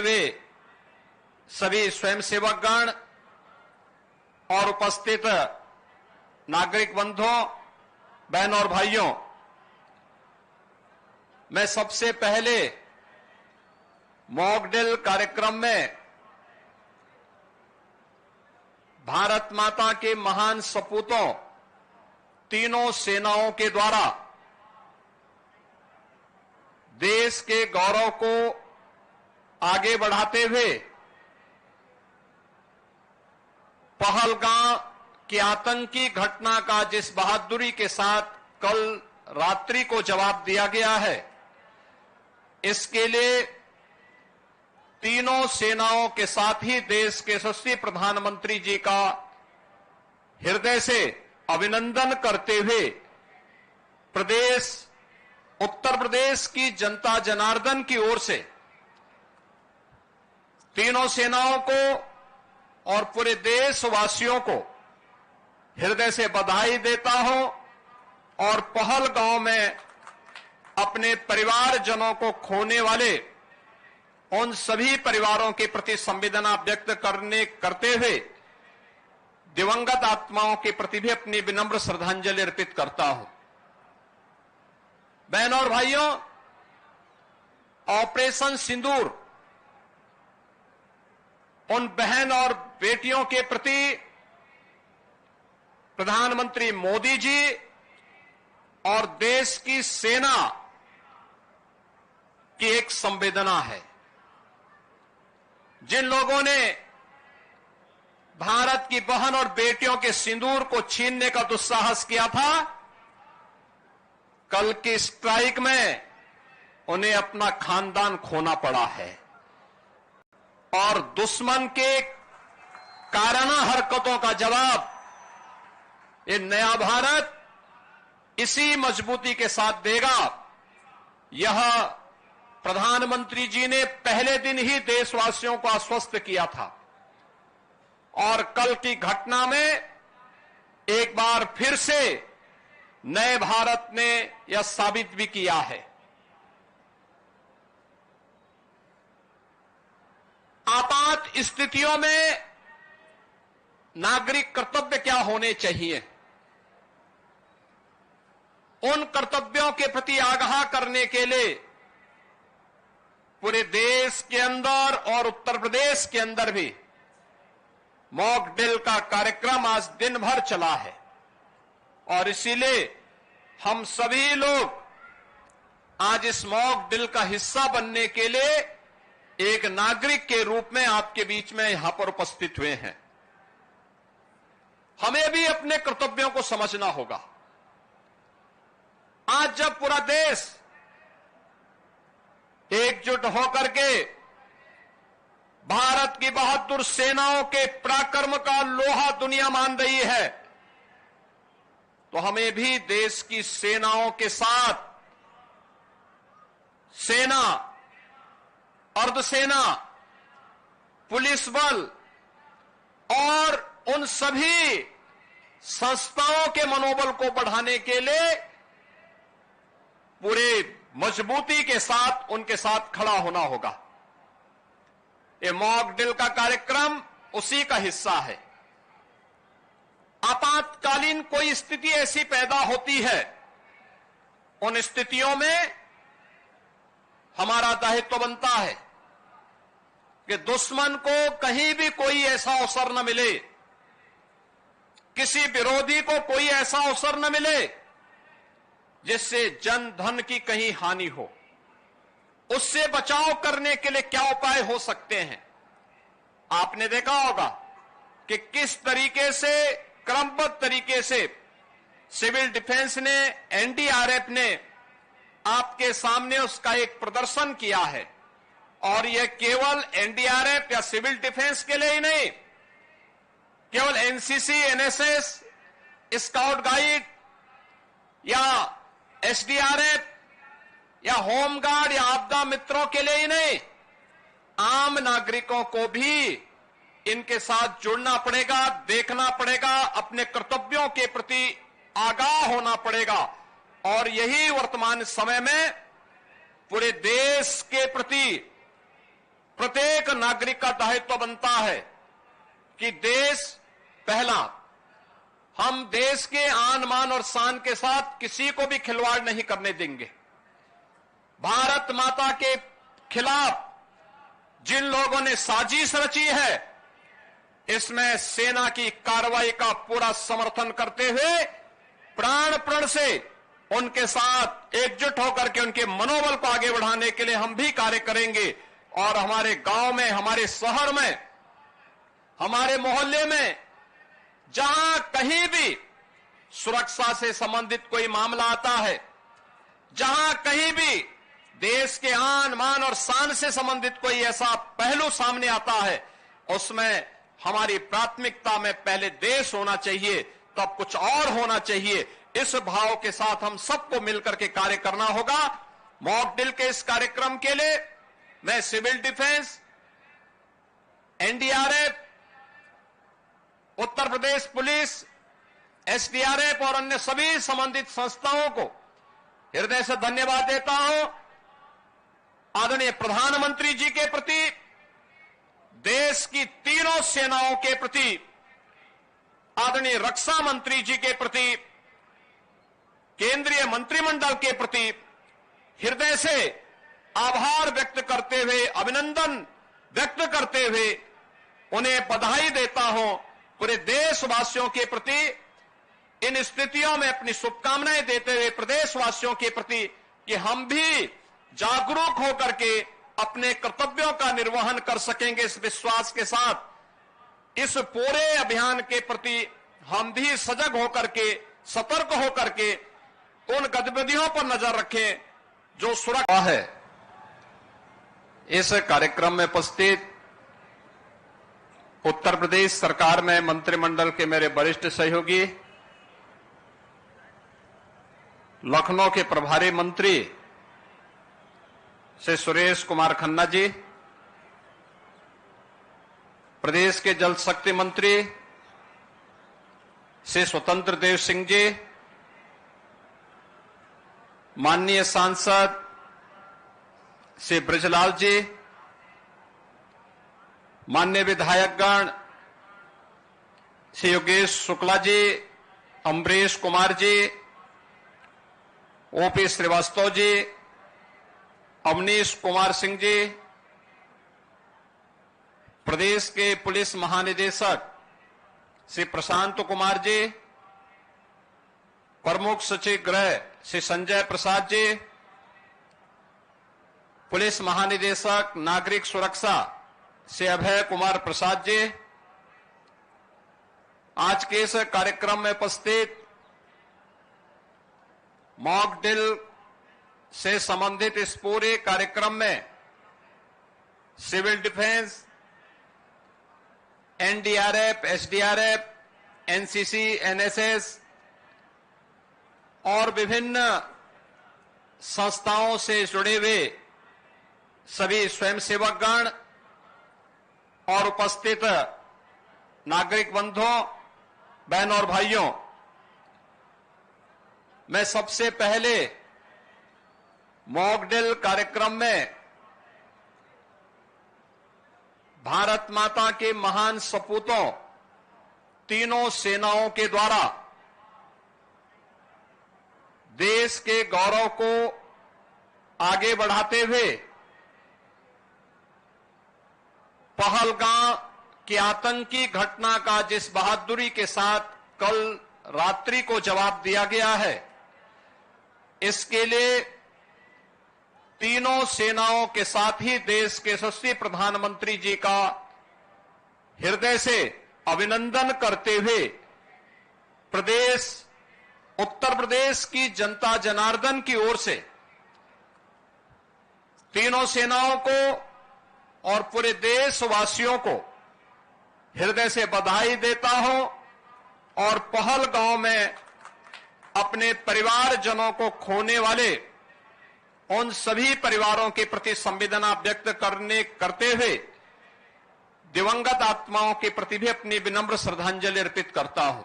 वे सभी स्वयंसेवकगण और उपस्थित नागरिक बंधुओं, बहनों और भाइयों, मैं सबसे पहले मॉक ड्रिल कार्यक्रम में भारत माता के महान सपूतों तीनों सेनाओं के द्वारा देश के गौरव को आगे बढ़ाते हुए पहलगाम की आतंकी घटना का जिस बहादुरी के साथ कल रात्रि को जवाब दिया गया है, इसके लिए तीनों सेनाओं के साथ ही देश के यशस्वी प्रधानमंत्री जी का हृदय से अभिनंदन करते हुए उत्तर प्रदेश की जनता जनार्दन की ओर से तीनों सेनाओं को और पूरे देशवासियों को हृदय से बधाई देता हूं और पहलगांव में अपने परिवारजनों को खोने वाले उन सभी परिवारों के प्रति संवेदना व्यक्त करते हुए दिवंगत आत्माओं के प्रति भी अपनी विनम्र श्रद्धांजलि अर्पित करता हूं। बहनों और भाइयों, ऑपरेशन सिंदूर उन बहन और बेटियों के प्रति प्रधानमंत्री मोदी जी और देश की सेना की एक संवेदना है। जिन लोगों ने भारत की बहन और बेटियों के सिंदूर को छीनने का दुस्साहस किया था, कल की स्ट्राइक में उन्हें अपना खानदान खोना पड़ा है और दुश्मन के काराना हरकतों का जवाब ये नया भारत इसी मजबूती के साथ देगा। यह प्रधानमंत्री जी ने पहले दिन ही देशवासियों को आश्वस्त किया था और कल की घटना में एक बार फिर से नए भारत ने यह साबित भी किया है। आपात स्थितियों में नागरिक कर्तव्य क्या होने चाहिए, उन कर्तव्यों के प्रति आगाह करने के लिए पूरे देश के अंदर और उत्तर प्रदेश के अंदर भी मॉक ड्रिल का कार्यक्रम आज दिन भर चला है और इसीलिए हम सभी लोग आज इस मॉक ड्रिल का हिस्सा बनने के लिए एक नागरिक के रूप में आपके बीच में यहां पर उपस्थित हुए हैं। हमें भी अपने कर्तव्यों को समझना होगा। आज जब पूरा देश एकजुट होकर के भारत की बहादुर सेनाओं के पराक्रम का लोहा दुनिया मान रही है, तो हमें भी देश की सेनाओं के साथ सेना, अर्धसेना, पुलिस बल और उन सभी संस्थाओं के मनोबल को बढ़ाने के लिए पूरे मजबूती के साथ उनके साथ खड़ा होना होगा। ये मॉक ड्रिल का कार्यक्रम उसी का हिस्सा है। आपातकालीन कोई स्थिति ऐसी पैदा होती है, उन स्थितियों में हमारा दायित्व बनता है कि दुश्मन को कहीं भी कोई ऐसा अवसर न मिले, किसी विरोधी को कोई ऐसा अवसर न मिले जिससे जन धन की कहीं हानि हो। उससे बचाव करने के लिए क्या उपाय हो सकते हैं। आपने देखा होगा कि किस तरीके से क्रमबद्ध तरीके से सिविल डिफेंस ने, एनडीआरएफ ने आपके सामने उसका एक प्रदर्शन किया है और यह केवल एनडीआरएफ या सिविल डिफेंस के लिए ही नहीं, केवल एनसीसी, एनएसएस, स्काउट गाइड या एसडीआरएफ या होमगार्ड या आपदा मित्रों के लिए ही नहीं, आम नागरिकों को भी इनके साथ जुड़ना पड़ेगा, देखना पड़ेगा, अपने कर्तव्यों के प्रति आगाह होना पड़ेगा और यही वर्तमान समय में पूरे देश के प्रति प्रत्येक नागरिक का दायित्व बनता है कि देश पहला। हम देश के आन मान और शान के साथ किसी को भी खिलवाड़ नहीं करने देंगे। भारत माता के खिलाफ जिन लोगों ने साजिश रची है, इसमें सेना की कार्रवाई का पूरा समर्थन करते हुए प्राण प्रण से उनके साथ एकजुट होकर के उनके मनोबल को आगे बढ़ाने के लिए हम भी कार्य करेंगे। और हमारे गांव में, हमारे शहर में, हमारे मोहल्ले में जहां कहीं भी सुरक्षा से संबंधित कोई मामला आता है, जहां कहीं भी देश के आन मान और शान से संबंधित कोई ऐसा पहलू सामने आता है, उसमें हमारी प्राथमिकता में पहले देश होना चाहिए, तब कुछ और होना चाहिए। इस भाव के साथ हम सबको मिलकर के कार्य करना होगा। मॉक ड्रिल के इस कार्यक्रम के लिए मैं civil defence, NDRF, Uttar Pradesh police, SDRF और अन्य सभी संबंधित संस्थाओं को हृदय से धन्यवाद देता हूं। आदरणीय प्रधानमंत्री जी के प्रति, देश की तीनों सेनाओं के प्रति, आदरणीय रक्षा मंत्री जी के प्रति, केंद्रीय मंत्रिमंडल के प्रति हृदय से आभार व्यक्त करते हुए, अभिनंदन व्यक्त करते हुए उन्हें बधाई देता हूं। पूरे देशवासियों के प्रति इन स्थितियों में अपनी शुभकामनाएं देते हुए प्रदेशवासियों के प्रति कि हम भी जागरूक होकर के अपने कर्तव्यों का निर्वहन कर सकेंगे, इस विश्वास के साथ इस पूरे अभियान के प्रति हम भी सजग होकर के, सतर्क होकर के उन गतिविधियों पर नजर रखें जो सुरक्षा है। इस कार्यक्रम में उपस्थित उत्तर प्रदेश सरकार में मंत्रिमंडल के मेरे वरिष्ठ सहयोगी, लखनऊ के प्रभारी मंत्री श्री सुरेश कुमार खन्ना जी, प्रदेश के जल शक्ति मंत्री श्री स्वतंत्र देव सिंह जी, माननीय सांसद श्री ब्रजलाल जी, माननीय विधायकगण श्री योगेश शुक्ला जी, अमरीश कुमार जी, ओपी श्रीवास्तव जी, अवनीश कुमार सिंह जी, प्रदेश के पुलिस महानिदेशक श्री प्रशांत कुमार जी, प्रमुख सचिव गृह श्री संजय प्रसाद जी, पुलिस महानिदेशक नागरिक सुरक्षा श्री अभय कुमार प्रसाद जी, आज के इस कार्यक्रम में उपस्थित मॉक ड्रिल से संबंधित इस पूरे कार्यक्रम में civil defence, NDRF, SDRF, NCC, NSS और विभिन्न संस्थाओं से जुड़े हुए सभी स्वयंसेवकगण और उपस्थित नागरिक बंधुओं, बहनों और भाइयों, मैं सबसे पहले मॉक ड्रिल कार्यक्रम में भारत माता के महान सपूतों, तीनों सेनाओं के द्वारा देश के गौरव को आगे बढ़ाते हुए पहलगाम की आतंकी घटना का जिस बहादुरी के साथ कल रात्रि को जवाब दिया गया है, इसके लिए तीनों सेनाओं के साथ ही देश के यशस्वी प्रधानमंत्री जी का हृदय से अभिनंदन करते हुए उत्तर प्रदेश की जनता जनार्दन की ओर से तीनों सेनाओं को और पूरे देशवासियों को हृदय से बधाई देता हूं और पहलगाम में अपने परिवारजनों को खोने वाले उन सभी परिवारों के प्रति संवेदना व्यक्त करते हुए दिवंगत आत्माओं के प्रति भी अपनी विनम्र श्रद्धांजलि अर्पित करता हूं।